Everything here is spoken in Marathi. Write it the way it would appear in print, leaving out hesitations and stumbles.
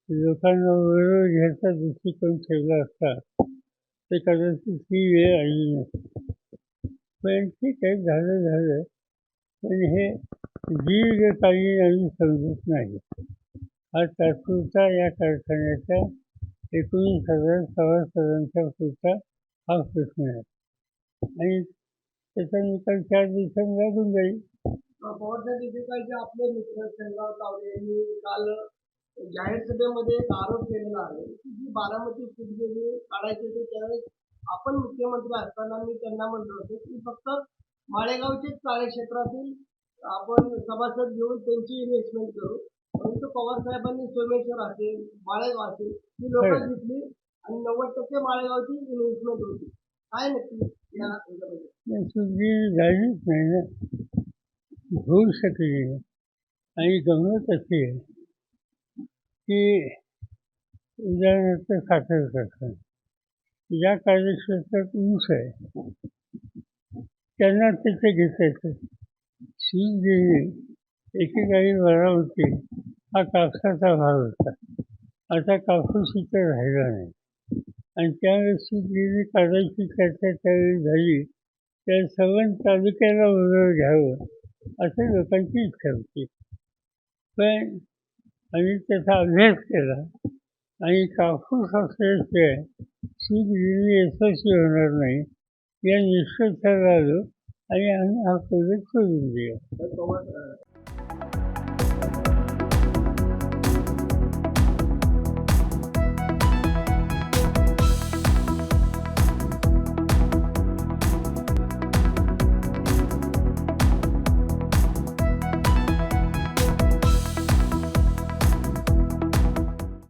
लोकांना विरोध घ्यायचा दृष्टिकोन ठेवला असता तर कदाचित ही वेळ आली नसती. पण ठीक आहे, झालं. पण हे दीर्घकालीन आम्ही समजत नाही. हा तात्पुरता या कारखान्याच्या 19,000 सभासदांच्या पुरता हा प्रश्न आहे आणि त्याचा निकाल 4 दिवसांनी लागून जाईल. पवारसाहेब एकेकाळचे आपले मित्र शंकरराव तावडे यांनी काल जाहीर सभेमध्ये एक आरोप केलेला आहे की जी बारामती सूतगिरणी काढायची होती त्यावेळेस आपण मुख्यमंत्री असताना मी त्यांना म्हणलो होतो की फक्त माळेगावचेच कार्यक्षेत्रातील आपण सभासद घेऊन त्यांची इन्व्हेस्टमेंट करू, परंतु पवारसाहेबांनी सोमेश्वर असेल, माळेगाव असेल ही लोकं घेतली आणि 90% माळेगावची इन्व्हेस्टमेंट होती. काय नक्की या सूतगिरणी झालीच नाही ना, होऊ शकली नाही. आणि गंमत अशी आहे की उदाहरणार्थ साखर कारखाना, ज्या कार्यक्षेत्रात ऊस आहे त्यांना तिथे घेतायचं. सूतगिरणी एकेकाळी बारामती हा कापसाचा भाग होता, आता कापूस इथं राहिला नाही आणि त्यावेळेस सूतगिरणी काढायची चर्चा त्यावेळी झाली तर संबंध तालुक्याला बरोबर घ्यावं असं लोकांची इच्छा होती. पण आम्ही त्याचा अभ्यास केला आणि कापूस असल्याशिवाय सूतगिरणी यशस्वी होणार नाही या निष्कर्षाला आलो आणि आम्ही हा प्रोजेक्ट सोडून दिला.